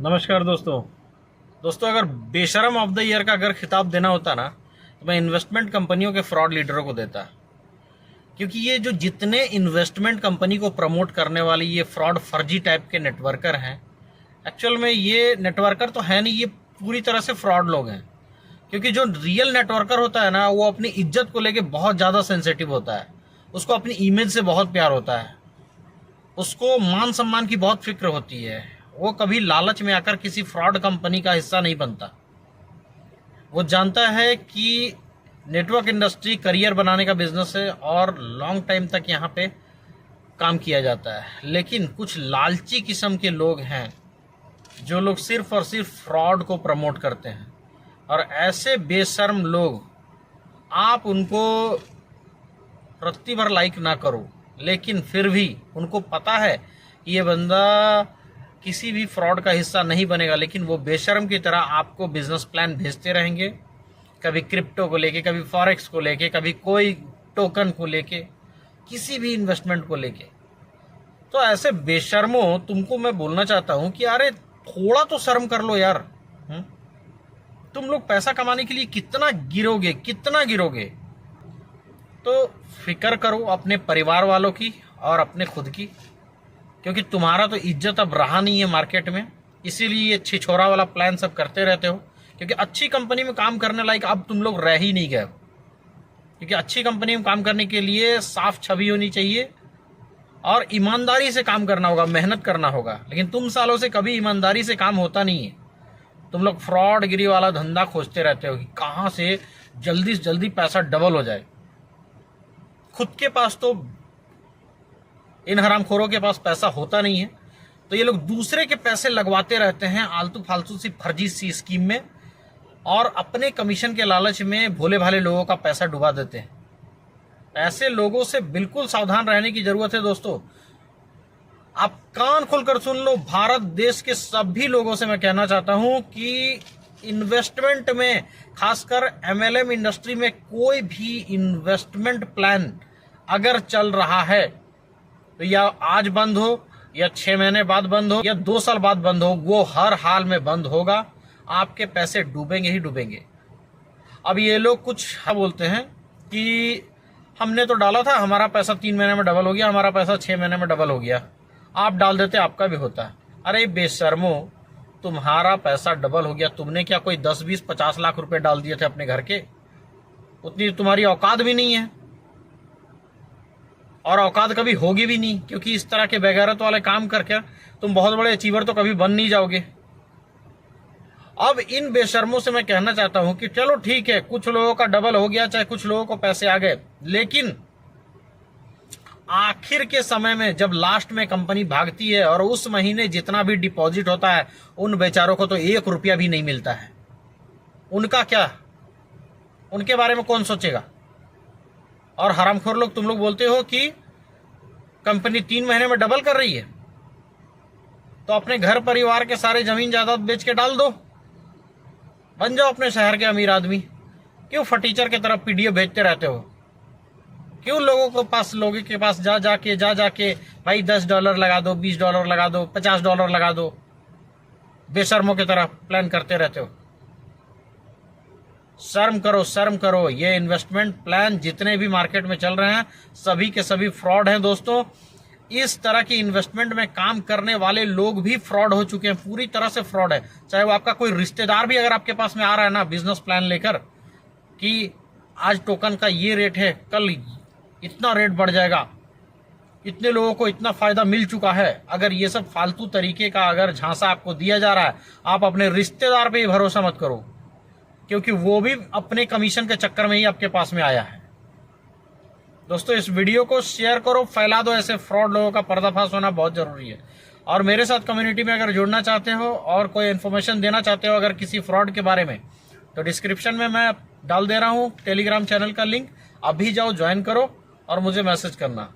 नमस्कार दोस्तों अगर बेशरम ऑफ द ईयर का अगर खिताब देना होता ना तो मैं इन्वेस्टमेंट कंपनियों के फ्रॉड लीडरों को देता। क्योंकि ये जो जितने इन्वेस्टमेंट कंपनी को प्रमोट करने वाली ये फ्रॉड फर्जी टाइप के नेटवर्कर हैं, एक्चुअल में ये नेटवर्कर तो है नहीं, ये पूरी तरह से फ्रॉड लोग हैं। क्योंकि जो रियल नेटवर्कर होता है ना, वो अपनी इज्जत को लेके बहुत ज़्यादा सेंसिटिव होता है, उसको अपनी इमेज से बहुत प्यार होता है, उसको मान सम्मान की बहुत फिक्र होती है। वो कभी लालच में आकर किसी फ्रॉड कंपनी का हिस्सा नहीं बनता। वो जानता है कि नेटवर्क इंडस्ट्री करियर बनाने का बिजनेस है और लॉन्ग टाइम तक यहाँ पे काम किया जाता है। लेकिन कुछ लालची किस्म के लोग हैं जो लोग सिर्फ और सिर्फ फ्रॉड को प्रमोट करते हैं। और ऐसे बेशर्म लोग, आप उनको रत्ती भर लाइक ना करो, लेकिन फिर भी उनको पता है कि ये बंदा किसी भी फ्रॉड का हिस्सा नहीं बनेगा, लेकिन वो बेशर्म की तरह आपको बिजनेस प्लान भेजते रहेंगे, कभी क्रिप्टो को लेके, कभी फॉरेक्स को लेके, कभी कोई टोकन को लेके, किसी भी इन्वेस्टमेंट को लेके। तो ऐसे बेशर्मों, तुमको मैं बोलना चाहता हूं कि अरे थोड़ा तो शर्म कर लो यार। तुम लोग पैसा कमाने के लिए कितना गिरोगे। तो फिक्र करो अपने परिवार वालों की और अपने खुद की, क्योंकि तुम्हारा तो इज्जत अब रहा नहीं है मार्केट में। इसीलिए ये छिछोरा वाला प्लान सब करते रहते हो, क्योंकि अच्छी कंपनी में काम करने लायक अब तुम लोग रह ही नहीं गए हो। क्योंकि अच्छी कंपनी में काम करने के लिए साफ छवि होनी चाहिए और ईमानदारी से काम करना होगा, मेहनत करना होगा। लेकिन तुम सालों से कभी ईमानदारी से काम होता नहीं है। तुम लोग फ्रॉडगिरी वाला धंधा खोजते रहते हो कि कहाँ से जल्दी से जल्दी पैसा डबल हो जाए। खुद के पास तो, इन हरामखोरों के पास पैसा होता नहीं है, तो ये लोग दूसरे के पैसे लगवाते रहते हैं आलतू फालतू सी फर्जी सी स्कीम में, और अपने कमीशन के लालच में भोले भाले लोगों का पैसा डुबा देते हैं। ऐसे लोगों से बिल्कुल सावधान रहने की जरूरत है दोस्तों। आप कान खोलकर सुन लो, भारत देश के सभी लोगों से मैं कहना चाहता हूं कि इन्वेस्टमेंट में, खासकर एमएलएम इंडस्ट्री में, कोई भी इन्वेस्टमेंट प्लान अगर चल रहा है तो या आज बंद हो, या 6 महीने बाद बंद हो, या 2 साल बाद बंद हो, वो हर हाल में बंद होगा। आपके पैसे डूबेंगे ही डूबेंगे। अब ये लोग कुछ बोलते हैं कि हमने तो डाला था, हमारा पैसा 3 महीने में डबल हो गया, हमारा पैसा 6 महीने में डबल हो गया। आप डाल देते, आपका भी होता है। अरे बेशर्मो, तुम्हारा पैसा डबल हो गया, तुमने क्या कोई 10, 20, 50 लाख रुपए डाल दिए थे अपने घर के? उतनी तुम्हारी औकात भी नहीं है, और औकात कभी होगी भी नहीं। क्योंकि इस तरह के बेगैरत वाले काम करके तुम बहुत बड़े अचीवर तो कभी बन नहीं जाओगे। अब इन बेशर्मों से मैं कहना चाहता हूं कि चलो ठीक है, कुछ लोगों का डबल हो गया, चाहे कुछ लोगों को पैसे आ गए, लेकिन आखिर के समय में जब लास्ट में कंपनी भागती है और उस महीने जितना भी डिपॉजिट होता है, उन बेचारों को तो 1 रुपया भी नहीं मिलता है। उनका क्या, उनके बारे में कौन सोचेगा? और हरामखोर लोग, तुम लोग बोलते हो कि कंपनी 3 महीने में डबल कर रही है, तो अपने घर परिवार के सारे जमीन जायदाद बेच के डाल दो, बन जाओ अपने शहर के अमीर आदमी। क्यों फटीचर की तरफ पीडीएफ भेजते रहते हो? क्यों लोगों के पास जा जाके भाई $10 लगा दो, $20 लगा दो, $50 लगा दो, बेशर्मों की तरह प्लान करते रहते हो? शर्म करो। ये इन्वेस्टमेंट प्लान जितने भी मार्केट में चल रहे हैं, सभी के सभी फ्रॉड हैं दोस्तों। इस तरह की इन्वेस्टमेंट में काम करने वाले लोग भी फ्रॉड हो चुके हैं, पूरी तरह से फ्रॉड है। चाहे वो आपका कोई रिश्तेदार भी अगर आपके पास में आ रहा है ना बिजनेस प्लान लेकर कि आज टोकन का ये रेट है, कल इतना रेट बढ़ जाएगा, इतने लोगों को इतना फायदा मिल चुका है, अगर ये सब फालतू तरीके का अगर झांसा आपको दिया जा रहा है, आप अपने रिश्तेदार पे ही भरोसा मत करो, क्योंकि वो भी अपने कमीशन के चक्कर में ही आपके पास में आया है। दोस्तों इस वीडियो को शेयर करो, फैला दो। ऐसे फ्रॉड लोगों का पर्दाफाश होना बहुत जरूरी है। और मेरे साथ कम्युनिटी में अगर जुड़ना चाहते हो और कोई इन्फॉर्मेशन देना चाहते हो अगर किसी फ्रॉड के बारे में, तो डिस्क्रिप्शन में मैं डाल दे रहा हूं टेलीग्राम चैनल का लिंक, अभी जाओ ज्वाइन करो और मुझे मैसेज करना।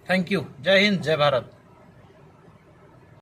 Thank you. जय हिंद, जय भारत।